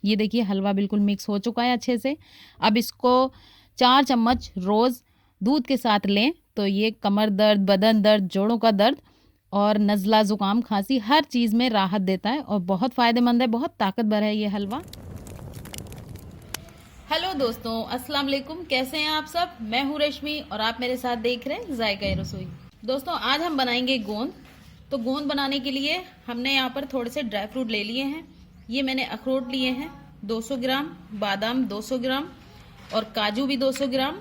ये देखिए हलवा बिल्कुल मिक्स हो चुका है अच्छे से। अब इसको 4 चम्मच रोज़ दूध के साथ लें तो ये कमर दर्द, बदन दर्द, जोड़ों का दर्द और नज़ला, ज़ुकाम, खांसी हर चीज़ में राहत देता है और बहुत फ़ायदेमंद है, बहुत ताकतवर है ये हलवा। हेलो दोस्तों, अस्सलाम वालेकुम। कैसे हैं आप सब? मैं हूँ रश्मि और आप मेरे साथ देख रहे हैं जायका रसोई। दोस्तों आज हम बनाएंगे गोंद। तो गोंद बनाने के लिए हमने यहाँ पर थोड़े से ड्राई फ्रूट ले लिए हैं। ये मैंने अखरोट लिए हैं 200 ग्राम, बादाम 200 ग्राम और काजू भी 200 ग्राम।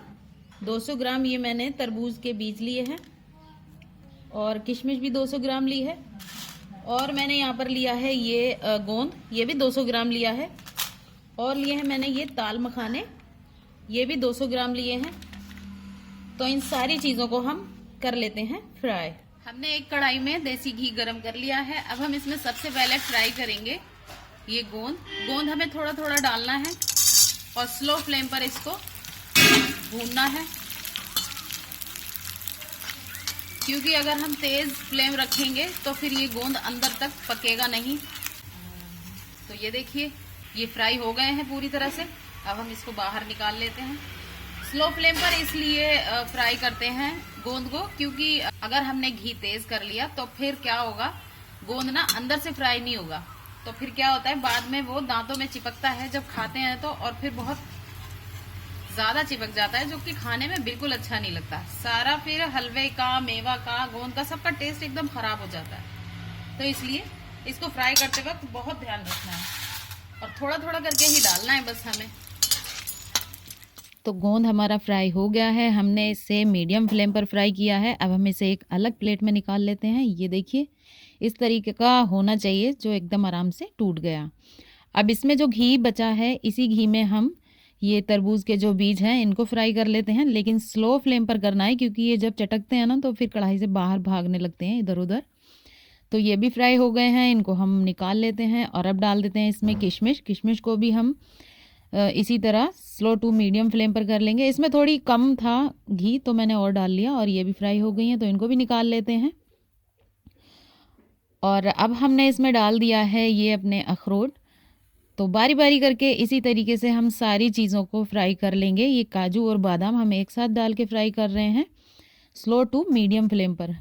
200 ग्राम ये मैंने तरबूज के बीज लिए हैं और किशमिश भी 200 ग्राम ली है। और मैंने यहाँ पर लिया है ये गोंद, ये भी 200 ग्राम लिया है। और लिए हैं मैंने ये ताल मखाने, ये भी 200 ग्राम लिए हैं। तो इन सारी चीज़ों को हम कर लेते हैं फ्राई। हमने एक कढ़ाई में देसी घी गरम कर लिया है। अब हम इसमें सबसे पहले फ्राई करेंगे ये गोंद हमें थोड़ा थोड़ा डालना है और स्लो फ्लेम पर इसको भूनना है, क्योंकि अगर हम तेज फ्लेम रखेंगे तो फिर ये गोंद अंदर तक पकेगा नहीं। तो ये देखिए ये फ्राई हो गए हैं पूरी तरह से। अब हम इसको बाहर निकाल लेते हैं। स्लो फ्लेम पर इसलिए फ्राई करते हैं गोंद को, क्योंकि अगर हमने घी तेज कर लिया तो फिर क्या होगा, गोंद ना अंदर से फ्राई नहीं होगा। तो फिर क्या होता है, बाद में वो दांतों में चिपकता है जब खाते हैं तो, और फिर बहुत ज्यादा चिपक जाता है, जो कि खाने में बिल्कुल अच्छा नहीं लगता। सारा फिर हलवे का, मेवा का, गोंद का सबका टेस्ट एकदम खराब हो जाता है। तो इसलिए इसको फ्राई करते वक्त बहुत ध्यान रखना है और थोड़ा थोड़ा करके ही डालना है बस हमें। तो गोंद हमारा फ्राई हो गया है। हमने इसे मीडियम फ्लेम पर फ्राई किया है। अब हम इसे एक अलग प्लेट में निकाल लेते हैं। ये देखिए इस तरीके का होना चाहिए, जो एकदम आराम से टूट गया। अब इसमें जो घी बचा है, इसी घी में हम ये तरबूज के जो बीज हैं इनको फ्राई कर लेते हैं, लेकिन स्लो फ्लेम पर करना है, क्योंकि ये जब चटकते हैं ना तो फिर कढ़ाई से बाहर भागने लगते हैं इधर उधर। तो ये भी फ्राई हो गए हैं, इनको हम निकाल लेते हैं। और अब डाल देते हैं इसमें किशमिश को भी हम इसी तरह स्लो टू मीडियम फ्लेम पर कर लेंगे। इसमें थोड़ी कम था घी तो मैंने और डाल लिया, और ये भी फ्राई हो गई हैं, तो इनको भी निकाल लेते हैं। और अब हमने इसमें डाल दिया है ये अपने अखरोट। तो बारी बारी करके इसी तरीके से हम सारी चीज़ों को फ्राई कर लेंगे। ये काजू और बादाम हम एक साथ डाल के फ्राई कर रहे हैं स्लो टू मीडियम फ्लेम पर,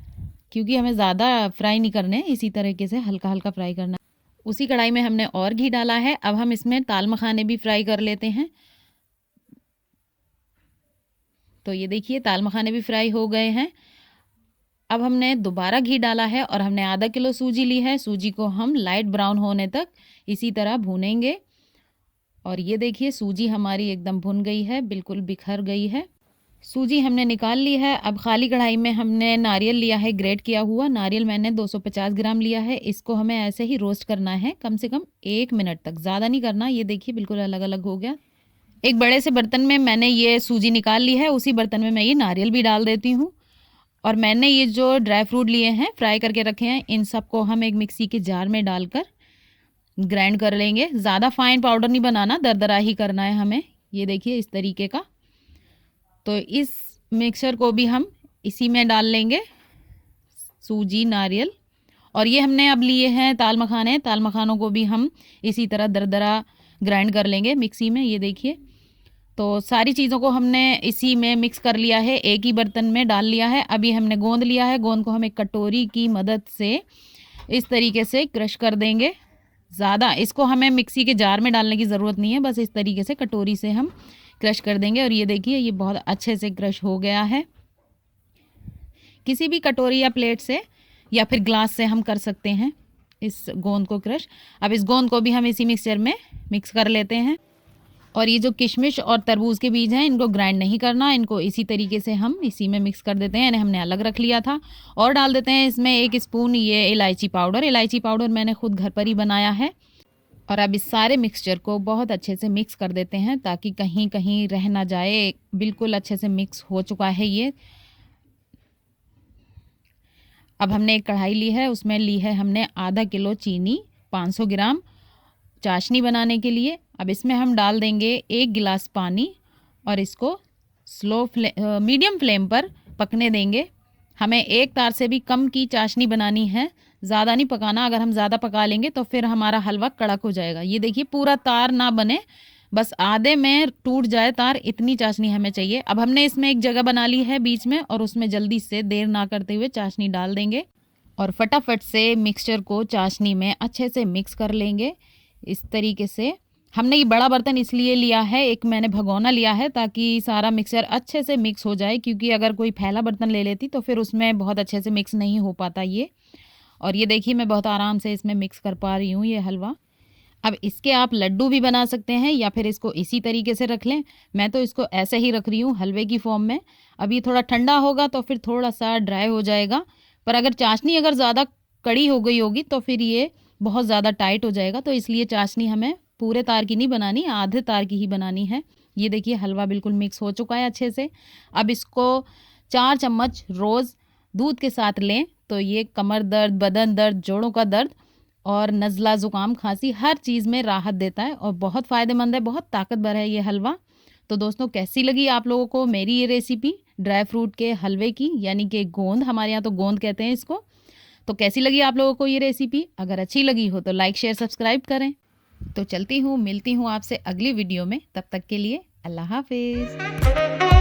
क्योंकि हमें ज़्यादा फ्राई नहीं करने, इसी तरीके से हल्का हल्का फ्राई करना। उसी कढ़ाई में हमने और घी डाला है। अब हम इसमें ताल मखाने भी फ्राई कर लेते हैं। तो ये देखिए ताल मखाने भी फ्राई हो गए हैं। अब हमने दोबारा घी डाला है और हमने आधा किलो सूजी ली है। सूजी को हम लाइट ब्राउन होने तक इसी तरह भूनेंगे। और ये देखिए सूजी हमारी एकदम भुन गई है, बिल्कुल बिखर गई है। सूजी हमने निकाल ली है। अब खाली कढ़ाई में हमने नारियल लिया है, ग्रेट किया हुआ नारियल मैंने 250 ग्राम लिया है। इसको हमें ऐसे ही रोस्ट करना है कम से कम 1 मिनट तक, ज़्यादा नहीं करना। ये देखिए बिल्कुल अलग अलग हो गया। एक बड़े से बर्तन में मैंने ये सूजी निकाल ली है, उसी बर्तन में मैं ये नारियल भी डाल देती हूँ। और मैंने ये जो ड्राई फ्रूट लिए हैं, फ्राई करके रखे हैं, इन सबको हम एक मिक्सी के जार में डालकर ग्राइंड कर लेंगे। ज़्यादा फाइन पाउडर नहीं बनाना, दरदरा ही करना है हमें। ये देखिए इस तरीके का। तो इस मिक्सचर को भी हम इसी में डाल लेंगे, सूजी, नारियल। और ये हमने अब लिए हैं ताल मखाने। ताल मखानों को भी हम इसी तरह दरदरा ग्राइंड कर लेंगे मिक्सी में। ये देखिए तो सारी चीज़ों को हमने इसी में मिक्स कर लिया है, एक ही बर्तन में डाल लिया है। अभी हमने गोंद लिया है, गोंद को हम एक कटोरी की मदद से इस तरीके से क्रश कर देंगे। ज़्यादा इसको हमें मिक्सी के जार में डालने की ज़रूरत नहीं है, बस इस तरीके से कटोरी से हम क्रश कर देंगे। और ये देखिए ये बहुत अच्छे से क्रश हो गया है। किसी भी कटोरी या प्लेट से या फिर ग्लास से हम कर सकते हैं इस गोंद को क्रश। अब इस गोंद को भी हम इसी मिक्सचर में मिक्स कर लेते हैं। और ये जो किशमिश और तरबूज के बीज हैं इनको ग्राइंड नहीं करना, इनको इसी तरीके से हम इसी में मिक्स कर देते हैं। यानी हमने अलग रख लिया था। और डाल देते हैं इसमें 1 स्पून ये इलायची पाउडर। इलायची पाउडर मैंने खुद घर पर ही बनाया है। और अब इस सारे मिक्सचर को बहुत अच्छे से मिक्स कर देते हैं, ताकि कहीं कहीं रह ना जाए। बिल्कुल अच्छे से मिक्स हो चुका है ये। अब हमने एक कढ़ाई ली है, उसमें ली है हमने आधा किलो चीनी, 500 ग्राम चाशनी बनाने के लिए। अब इसमें हम डाल देंगे 1 गिलास पानी और इसको मीडियम फ्लेम पर पकने देंगे। हमें एक तार से भी कम की चाशनी बनानी है, ज़्यादा नहीं पकाना। अगर हम ज़्यादा पका लेंगे तो फिर हमारा हलवा कड़क हो जाएगा। ये देखिए पूरा तार ना बने, बस आधे में टूट जाए तार, इतनी चाशनी हमें चाहिए। अब हमने इसमें एक जगह बना ली है बीच में और उसमें जल्दी से देर ना करते हुए चाशनी डाल देंगे और फटाफट से मिक्सचर को चाशनी में अच्छे से मिक्स कर लेंगे। इस तरीके से हमने ये बड़ा बर्तन इसलिए लिया है, एक मैंने भगोना लिया है ताकि सारा मिक्सचर अच्छे से मिक्स हो जाए, क्योंकि अगर कोई फैला बर्तन ले लेती तो फिर उसमें बहुत अच्छे से मिक्स नहीं हो पाता ये। और ये देखिए मैं बहुत आराम से इसमें मिक्स कर पा रही हूँ ये हलवा। अब इसके आप लड्डू भी बना सकते हैं या फिर इसको इसी तरीके से रख लें। मैं तो इसको ऐसे ही रख रही हूँ हलवे की फॉर्म में। अब ये थोड़ा ठंडा होगा तो फिर थोड़ा सा ड्राई हो जाएगा, पर अगर चाशनी अगर ज़्यादा कड़ी हो गई होगी तो फिर ये बहुत ज़्यादा टाइट हो जाएगा। तो इसलिए चाशनी हमें पूरे तार की नहीं बनानी, आधे तार की ही बनानी है। ये देखिए हलवा बिल्कुल मिक्स हो चुका है अच्छे से। अब इसको 4 चम्मच रोज़ दूध के साथ लें तो ये कमर दर्द, बदन दर्द, जोड़ों का दर्द और नज़ला, ज़ुकाम, खांसी हर चीज़ में राहत देता है और बहुत फ़ायदेमंद है, बहुत ताकतवर है ये हलवा। तो दोस्तों कैसी लगी आप लोगों को मेरी ये रेसिपी ड्राई फ्रूट के हलवे की, यानी कि गोंद, हमारे यहाँ तो गोंद कहते हैं इसको। तो कैसी लगी आप लोगों को ये रेसिपी? अगर अच्छी लगी हो तो लाइक शेयर सब्सक्राइब करें। तो चलती हूँ, मिलती हूँ आपसे अगली वीडियो में। तब तक के लिए अल्लाह हाफिज़।